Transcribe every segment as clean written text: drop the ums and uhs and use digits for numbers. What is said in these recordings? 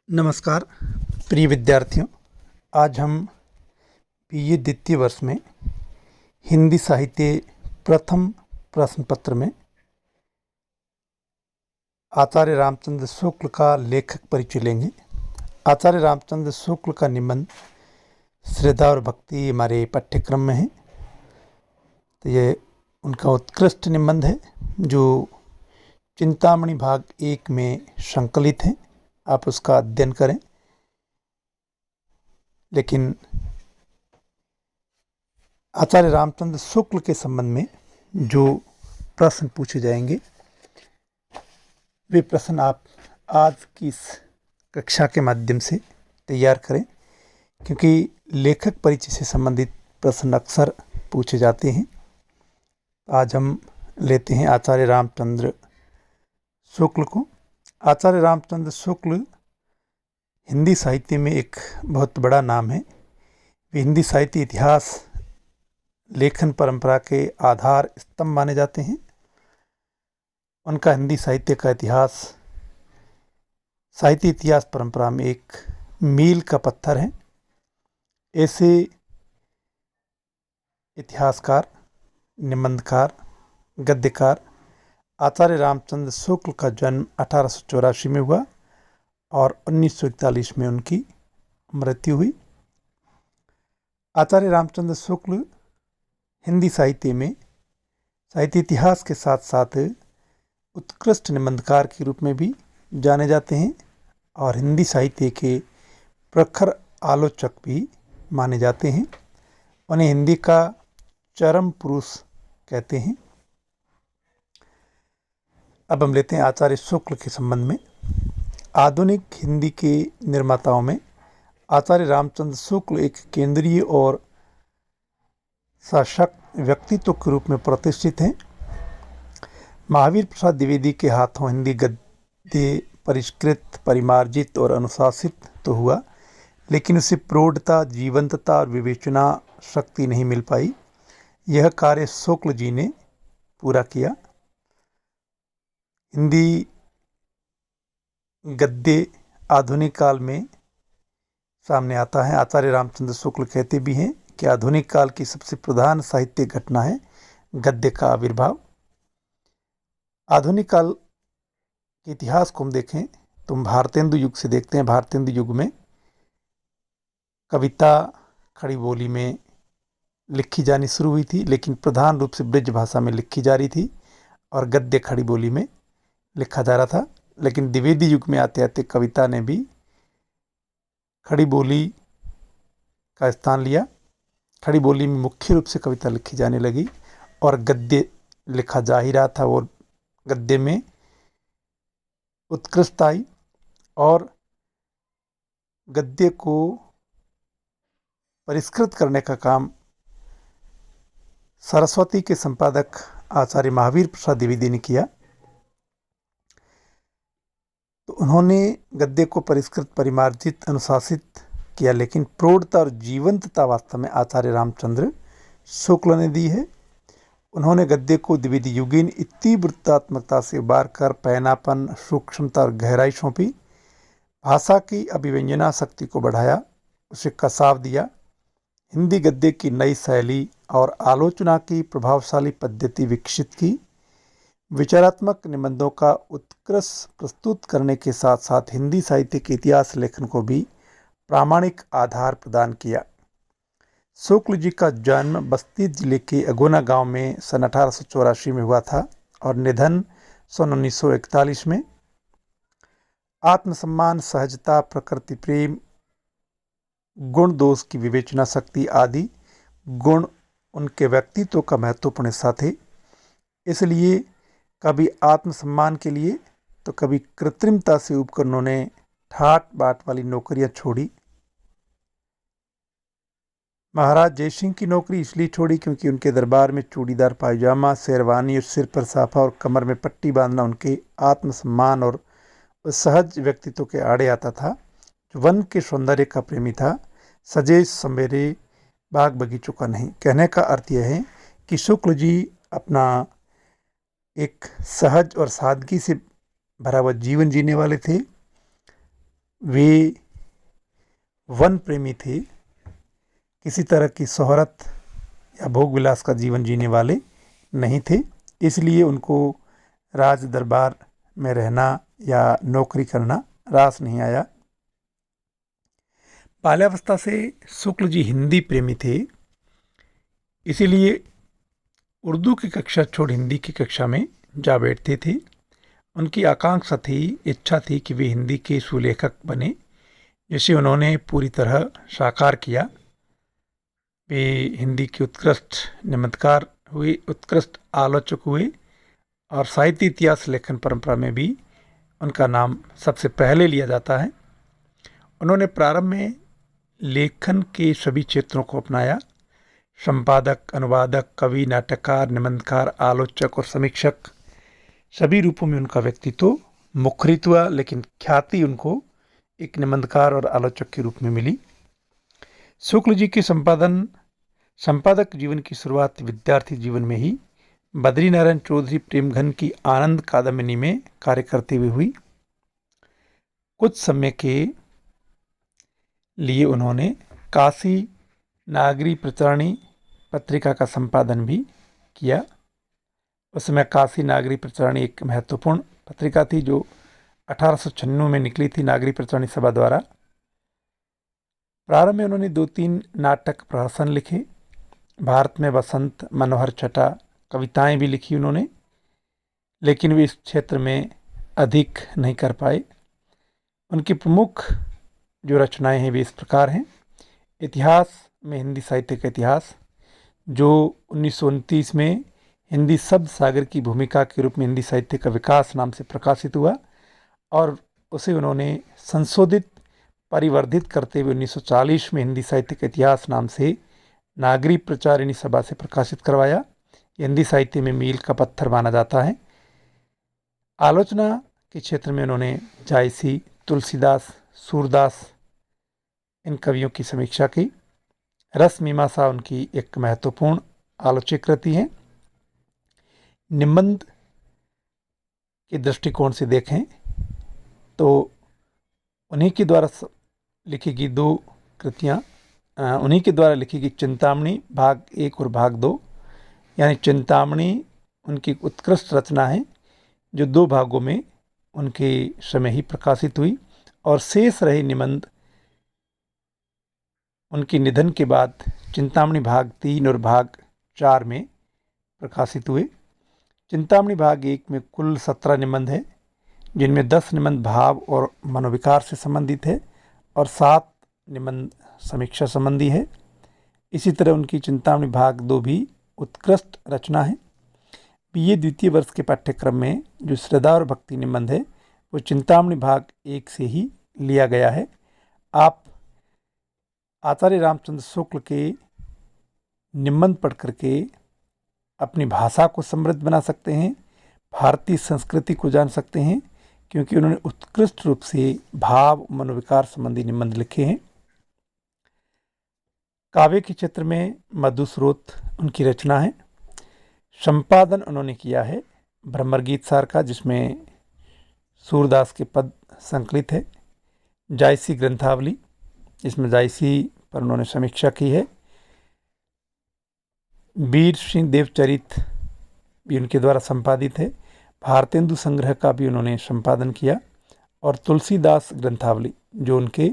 नमस्कार प्रिय विद्यार्थियों। आज हम बीए द्वितीय वर्ष में हिंदी साहित्य प्रथम प्रश्न पत्र में आचार्य रामचंद्र शुक्ल का लेखक परिचय लेंगे। आचार्य रामचंद्र शुक्ल का निबंध श्रद्धा और भक्ति हमारे पाठ्यक्रम में है, तो ये उनका उत्कृष्ट निबंध है जो चिंतामणि भाग 1 में संकलित है। आप उसका अध्ययन करें। लेकिन आचार्य रामचंद्र शुक्ल के संबंध में जो प्रश्न पूछे जाएंगे वे प्रश्न आप आज की इस कक्षा के माध्यम से तैयार करें, क्योंकि लेखक परिचय से संबंधित प्रश्न अक्सर पूछे जाते हैं। आज हम लेते हैं आचार्य रामचंद्र शुक्ल को। आचार्य रामचंद्र शुक्ल हिंदी साहित्य में एक बहुत बड़ा नाम है। वे हिंदी साहित्य इतिहास लेखन परंपरा के आधार स्तंभ माने जाते हैं। उनका हिंदी साहित्य का इतिहास साहित्य इतिहास परंपरा में एक मील का पत्थर है। ऐसे इतिहासकार, निबंधकार, गद्यकार आचार्य रामचंद्र शुक्ल का जन्म 1884 में हुआ और 1941 में उनकी मृत्यु हुई। आचार्य रामचंद्र शुक्ल हिंदी साहित्य में साहित्य इतिहास के साथ साथ उत्कृष्ट निबंधकार के रूप में भी जाने जाते हैं और हिंदी साहित्य के प्रखर आलोचक भी माने जाते हैं। उन्हें हिंदी का चरम पुरुष कहते हैं। अब हम लेते हैं आचार्य शुक्ल के संबंध में। आधुनिक हिंदी के निर्माताओं में आचार्य रामचंद्र शुक्ल एक केंद्रीय और सशक्त व्यक्तित्व के रूप में प्रतिष्ठित हैं। महावीर प्रसाद द्विवेदी के हाथों हिंदी गद्य परिष्कृत, परिमार्जित और अनुशासित तो हुआ, लेकिन उसे प्रौढ़ता, जीवंतता और विवेचना शक्ति नहीं मिल पाई। यह कार्य शुक्ल जी ने पूरा किया। हिंदी गद्य आधुनिक काल में सामने आता है। आचार्य रामचंद्र शुक्ल कहते भी हैं कि आधुनिक काल की सबसे प्रधान साहित्यिक घटना है गद्य का आविर्भाव। आधुनिक काल के इतिहास को हम देखें तो हम भारतेंदु युग से देखते हैं। भारतेंदु युग में कविता खड़ी बोली में लिखी जानी शुरू हुई थी, लेकिन प्रधान रूप से ब्रज भाषा में लिखी जा रही थी और गद्य खड़ी बोली में लिखा जा रहा था। लेकिन द्विवेदी युग में आते आते कविता ने भी खड़ी बोली का स्थान लिया। खड़ी बोली में मुख्य रूप से कविता लिखी जाने लगी और गद्य लिखा जा ही रहा था और गद्य में उत्कृष्टता आई और गद्य को परिष्कृत करने का काम सरस्वती के संपादक आचार्य महावीर प्रसाद द्विवेदी ने किया। तो उन्होंने गद्य को परिष्कृत, परिमार्जित, अनुशासित किया, लेकिन प्रौढ़ता और जीवंतता वास्तव में आचार्य रामचंद्र शुक्ल ने दी है। उन्होंने गद्य को द्विवेदी युगीन तीव्रतात्मकता से उबार कर पैनापन, सूक्ष्मता और गहराई सौंपी। भाषा की अभिव्यंजना शक्ति को बढ़ाया, उसे कसाव दिया। हिंदी गद्य की नई शैली और आलोचना की प्रभावशाली पद्धति विकसित की। विचारात्मक निबंधों का उत्कृष्ट प्रस्तुत करने के साथ साथ हिंदी साहित्य के इतिहास लेखन को भी प्रामाणिक आधार प्रदान किया। शुक्ल जी का जन्म बस्ती जिले के अगोना गांव में सन 1884 में हुआ था और निधन सन 1941 में। आत्मसम्मान, सहजता, प्रकृति प्रेम, गुण दोष की विवेचना शक्ति आदि गुण उनके व्यक्तित्व का महत्वपूर्ण हिस्सा थे। इसलिए कभी आत्मसम्मान के लिए तो कभी कृत्रिमता से उबकर उन्होंने ठाट बाट वाली नौकरियां छोड़ी। महाराज जयसिंह की नौकरी इसलिए छोड़ी क्योंकि उनके दरबार में चूड़ीदार पायजामा, शेरवानी और सिर पर साफा और कमर में पट्टी बांधना उनके आत्मसम्मान और सहज व्यक्तित्व के आड़े आता था। जो वन के सौंदर्य का प्रेमी था, सजे सवेरे बाग बगीचों का नहीं। कहने का अर्थ यह है कि शुक्ल जी अपना एक सहज और सादगी से भरा हुआ जीवन जीने वाले थे। वे वन प्रेमी थे, किसी तरह की शोहरत या भोग विलास का जीवन जीने वाले नहीं थे। इसलिए उनको राज दरबार में रहना या नौकरी करना रास नहीं आया। बाल्यावस्था से शुक्ल जी हिंदी प्रेमी थे, इसीलिए उर्दू की कक्षा छोड़ हिंदी की कक्षा में जा बैठते थे। उनकी आकांक्षा थी, इच्छा थी कि वे हिंदी के सुलेखक बने, जिसे उन्होंने पूरी तरह साकार किया। वे हिंदी के उत्कृष्ट निबंधकार हुए, उत्कृष्ट आलोचक हुए और साहित्य इतिहास लेखन परंपरा में भी उनका नाम सबसे पहले लिया जाता है। उन्होंने प्रारंभ में लेखन के सभी क्षेत्रों को अपनाया। संपादक, अनुवादक, कवि, नाटककार, निबंधकार, आलोचक और समीक्षक, सभी रूपों में उनका व्यक्तित्व मुखरित हुआ, लेकिन ख्याति उनको एक निबंधकार और आलोचक के रूप में मिली। शुक्ल जी के संपादक जीवन की शुरुआत विद्यार्थी जीवन में ही बद्रीनारायण चौधरी प्रेमघन की आनंद कादम्बिनी में कार्य करते हुए हुई। कुछ समय के लिए उन्होंने काशी नागरी प्रचारणी पत्रिका का संपादन भी किया। उस समय काशी नागरी प्रचारणी एक महत्वपूर्ण पत्रिका थी जो 1896 में निकली थी नागरी प्रचारणी सभा द्वारा। प्रारंभ में उन्होंने 2-3 नाटक प्रहसन लिखे। भारत में बसंत, मनोहर छटा, कविताएं भी लिखी उन्होंने, लेकिन वे इस क्षेत्र में अधिक नहीं कर पाए। उनकी प्रमुख जो रचनाएं हैं वे इस प्रकार हैं। इतिहास में हिंदी साहित्य का इतिहास, जो 1929 में हिंदी शब्द सागर की भूमिका के रूप में हिंदी साहित्य का विकास नाम से प्रकाशित हुआ और उसे उन्होंने संशोधित, परिवर्धित करते हुए 1940 में हिंदी साहित्य का इतिहास नाम से नागरी प्रचारिणी सभा से प्रकाशित करवाया। हिंदी साहित्य में मील का पत्थर माना जाता है। आलोचना के क्षेत्र में उन्होंने जायसी, तुलसीदास, सूरदास इन कवियों की समीक्षा की। रस मीमांसा उनकी एक महत्वपूर्ण आलोचक कृति है। निबंध के दृष्टिकोण से देखें तो उन्हीं के द्वारा लिखी गई 2 कृतियाँ, उन्हीं के द्वारा लिखी गई चिंतामणि भाग 1 और भाग 2, यानी चिंतामणि उनकी उत्कृष्ट रचना है जो 2 भागों में उनके समय ही प्रकाशित हुई और शेष रहे निबंध उनके निधन के बाद चिंतामणि भाग 3 और भाग 4 में प्रकाशित हुए। चिंतामणि भाग 1 में कुल 17 निबंध हैं, जिनमें 10 निबंध भाव और मनोविकार से संबंधित है और 7 निबंध समीक्षा संबंधी है। इसी तरह उनकी चिंतामणि भाग 2 भी उत्कृष्ट रचना है। बीए द्वितीय वर्ष के पाठ्यक्रम में जो श्रद्धा और भक्ति निबंध है वो चिंतामणि भाग 1 से ही लिया गया है। आप आचार्य रामचंद्र शुक्ल के निबंध पढ़ करके अपनी भाषा को समृद्ध बना सकते हैं, भारतीय संस्कृति को जान सकते हैं, क्योंकि उन्होंने उत्कृष्ट रूप से भाव मनोविकार संबंधी निबंध लिखे हैं। काव्य के क्षेत्र में मधुस्रोत उनकी रचना है। संपादन उन्होंने किया है ब्रह्मगीत सार का, जिसमें सूरदास के पद संकलित है। जायसी ग्रंथावली, जिसमें जायसी पर उन्होंने समीक्षा की है। वीर सिंह देवचरित भी उनके द्वारा संपादित है। भारतेंदु संग्रह का भी उन्होंने संपादन किया और तुलसीदास ग्रंथावली, जो उनके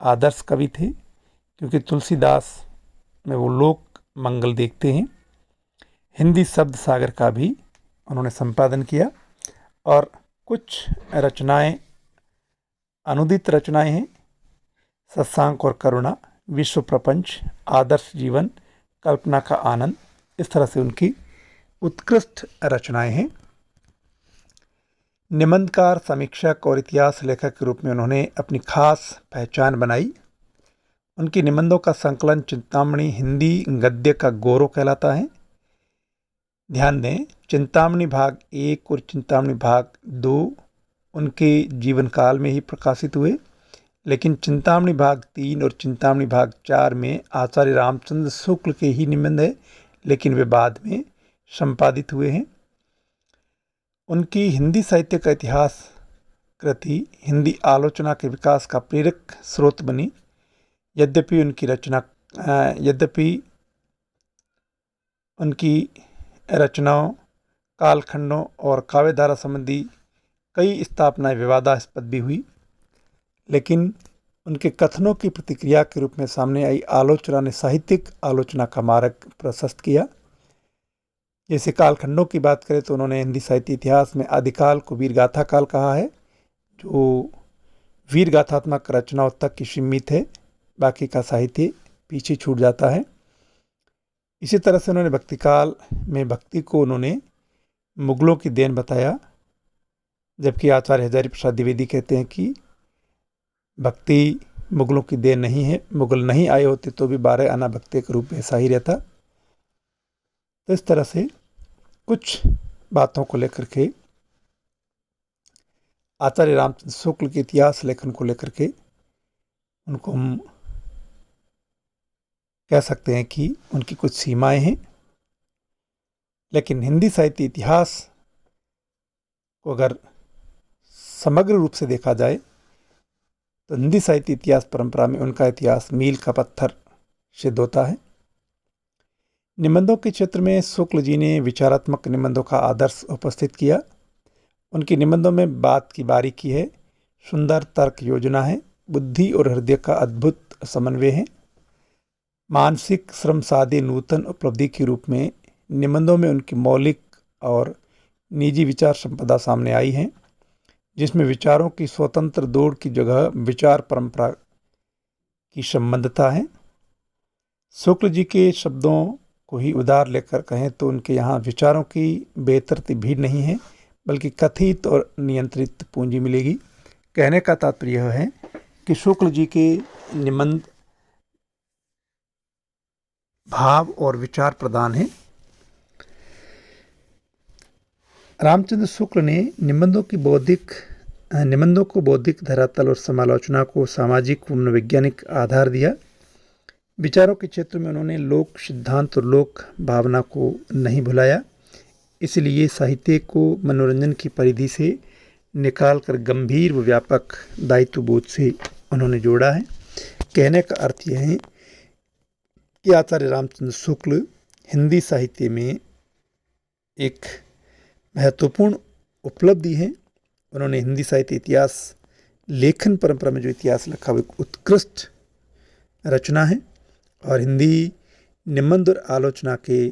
आदर्श कवि थे, क्योंकि तुलसीदास में वो लोक मंगल देखते हैं। हिंदी शब्द सागर का भी उन्होंने संपादन किया और कुछ रचनाएं अनुदित रचनाएं हैं। सत्सांग और करुणा, विश्व प्रपंच, आदर्श जीवन, कल्पना का आनंद, इस तरह से उनकी उत्कृष्ट रचनाएं हैं। निबंधकार, समीक्षक और इतिहास लेखक के रूप में उन्होंने अपनी खास पहचान बनाई। उनके निबंधों का संकलन चिंतामणि हिंदी गद्य का गौरव कहलाता है। ध्यान दें, चिंतामणि भाग 1 और चिंतामणि भाग 2 उनके जीवन काल में ही प्रकाशित हुए, लेकिन चिंतामणि भाग 3 और चिंतामणि भाग 4 में आचार्य रामचंद्र शुक्ल के ही निबंध है, लेकिन वे बाद में संपादित हुए हैं। उनकी हिंदी साहित्य का इतिहास कृति हिंदी आलोचना के विकास का प्रेरक स्रोत बनी। यद्यपि उनकी रचनाओं, कालखंडों और काव्यधारा संबंधी कई स्थापनाएं विवादास्पद भी हुई, लेकिन उनके कथनों की प्रतिक्रिया के रूप में सामने आई आलोचना ने साहित्यिक आलोचना का मार्ग प्रशस्त किया। जैसे कालखंडों की बात करें तो उन्होंने हिंदी साहित्य इतिहास में आदिकाल को वीरगाथा काल कहा है, जो वीरगाथात्मक रचनाओं तक ही सीमित है, बाकी का साहित्य पीछे छूट जाता है। इसी तरह से उन्होंने भक्ति काल में भक्ति को उन्होंने मुगलों की देन बताया, जबकि आचार्य हजारी प्रसाद द्विवेदी कहते हैं कि भक्ति मुगलों की देन नहीं है, मुगल नहीं आए होते तो भी 12 आना भक्ति के रूप में ऐसा ही रहता। तो इस तरह से कुछ बातों को लेकर के आचार्य रामचंद्र शुक्ल के इतिहास लेखन को लेकर के उनको हम कह सकते हैं कि उनकी कुछ सीमाएं हैं, लेकिन हिंदी साहित्य इतिहास को अगर समग्र रूप से देखा जाए तो हिंदी साहित्य इतिहास परंपरा में उनका इतिहास मील का पत्थर सिद्ध होता है। निबंधों के क्षेत्र में शुक्ल जी ने विचारात्मक निबंधों का आदर्श उपस्थित किया। उनके निबंधों में बात की बारीकी है, सुंदर तर्क योजना है, बुद्धि और हृदय का अद्भुत समन्वय है। मानसिक श्रम साधे नूतन उपलब्धि के रूप में निबंधों में उनकी मौलिक और निजी विचार संपदा सामने आई है, जिसमें विचारों की स्वतंत्र दौड़ की जगह विचार परंपरा की संबद्धता है। शुक्ल जी के शब्दों को ही उधार लेकर कहें तो उनके यहाँ विचारों की बेतरतीब भीड़ नहीं है, बल्कि कथित और नियंत्रित पूंजी मिलेगी। कहने का तात्पर्य यह है कि शुक्ल जी के निबंध भाव और विचार प्रदान है। रामचंद्र शुक्ल ने निबंधों को बौद्धिक धरातल और समालोचना को सामाजिक व मनोवैज्ञानिक आधार दिया। विचारों के क्षेत्र में उन्होंने लोक सिद्धांत और लोक भावना को नहीं भुलाया, इसलिए साहित्य को मनोरंजन की परिधि से निकालकर गंभीर व व्यापक दायित्व बोध से उन्होंने जोड़ा है। कहने का अर्थ यह है कि आचार्य रामचंद्र शुक्ल हिंदी साहित्य में एक महत्वपूर्ण उपलब्धि है। उन्होंने हिंदी साहित्य इतिहास लेखन परंपरा में जो इतिहास लिखा वो एक उत्कृष्ट रचना है, और हिंदी निबंध और आलोचना के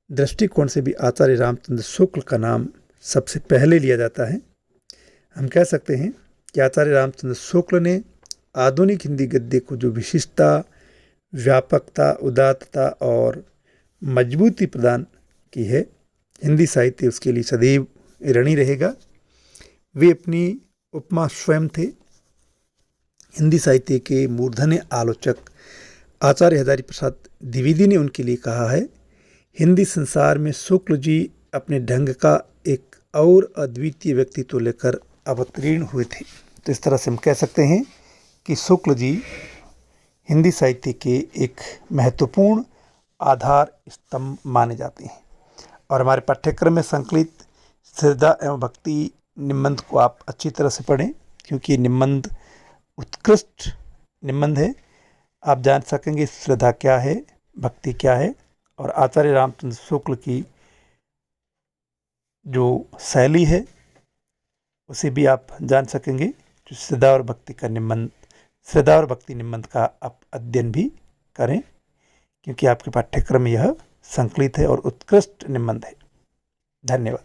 दृष्टिकोण से भी आचार्य रामचंद्र शुक्ल का नाम सबसे पहले लिया जाता है। हम कह सकते हैं कि आचार्य रामचंद्र शुक्ल ने आधुनिक हिंदी गद्य को जो विशिष्टता, व्यापकता, उदात्तता और मजबूती प्रदान की है, हिंदी साहित्य उसके लिए सदैव ऋणी रहेगा। वे अपनी उपमा स्वयं थे। हिंदी साहित्य के मूर्धन्य आलोचक आचार्य हजारी प्रसाद द्विवेदी ने उनके लिए कहा है, हिंदी संसार में शुक्ल जी अपने ढंग का एक और अद्वितीय व्यक्तित्व लेकर अवतीर्ण हुए थे। तो इस तरह से हम कह सकते हैं कि शुक्ल जी हिंदी साहित्य के एक महत्वपूर्ण आधार स्तंभ माने जाते हैं। और हमारे पाठ्यक्रम में संकलित श्रद्धा एवं भक्ति निबंध को आप अच्छी तरह से पढ़ें, क्योंकि निबंध उत्कृष्ट निबंध है। आप जान सकेंगे श्रद्धा क्या है, भक्ति क्या है, और आचार्य रामचंद्र शुक्ल की जो शैली है उसे भी आप जान सकेंगे। जो श्रद्धा और भक्ति निबंध का आप अध्ययन भी करें, क्योंकि आपके पाठ्यक्रम में यह संकलित है और उत्कृष्ट निबंध है। धन्यवाद।